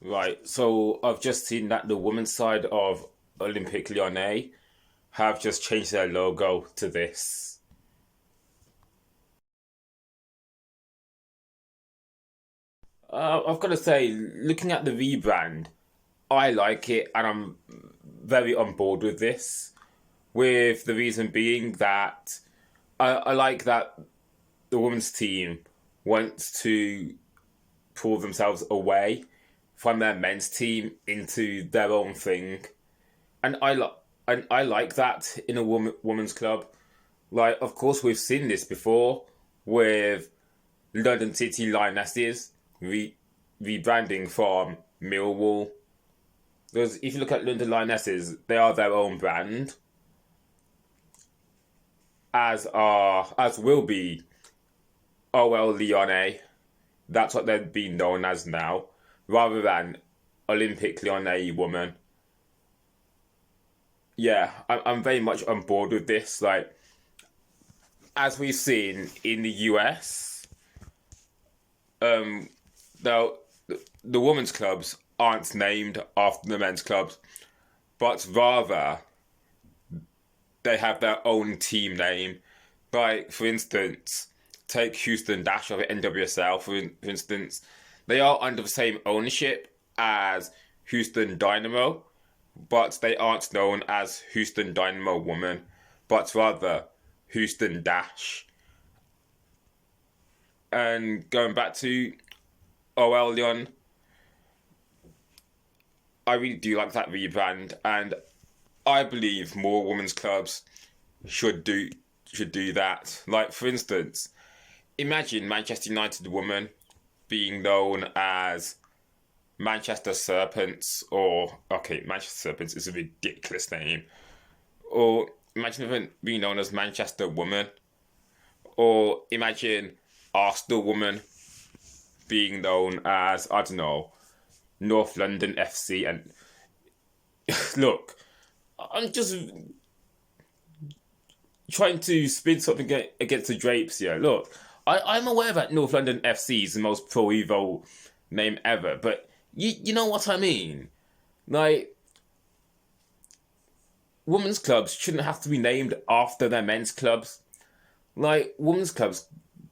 Right, so I've just seen that the women's side of Olympique Lyonnais have just changed their logo to this. I've got to say, looking at the rebrand, I like it and I'm very on board with this. With the reason being that I like that the women's team wants to pull themselves away from their men's team into their own thing, and I like that in a women's club. Like, of course, we've seen this before with London City Lionesses rebranding from Millwall. Because if you look at London Lionesses, they are their own brand, as will be OL Lyonnes. That's what they're being known as now, rather than Olympic Lyonnais woman. Yeah, I'm very much on board with this. Like, as we've seen in the US, um, the the women's clubs aren't named after the men's clubs, but rather they have their own team name. Like, for instance, take Houston Dash of the NWSL, for instance. They are under the same ownership as Houston Dynamo, but they aren't known as Houston Dynamo Woman, but rather Houston Dash. And going back to OL Lyon, I really do like that rebrand, and I believe more women's clubs should do that. Like, for instance, imagine Manchester United woman being known as Manchester Serpents, or okay, Manchester Serpents is a ridiculous name. Or imagine even being known as Manchester Woman, or imagine Arsenal Woman being known as, I don't know, North London FC. And look, I'm just trying to spin something against the drapes here. Look, I'm aware that North London FC is the most pro Evo name ever, but you know what I mean? Like, women's clubs shouldn't have to be named after their men's clubs. Like, women's clubs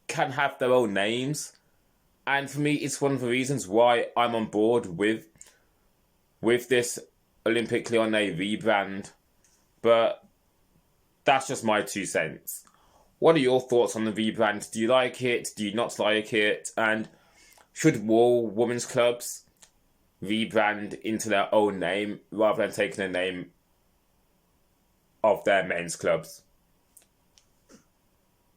can have their own names, and for me, it's one of the reasons why I'm on board with this Olympique Lyonnais rebrand. But that's just my 2 cents. What are your thoughts on the rebrand? Do you like it? Do you not like it? And should more women's clubs rebrand into their own name rather than taking the name of their men's clubs?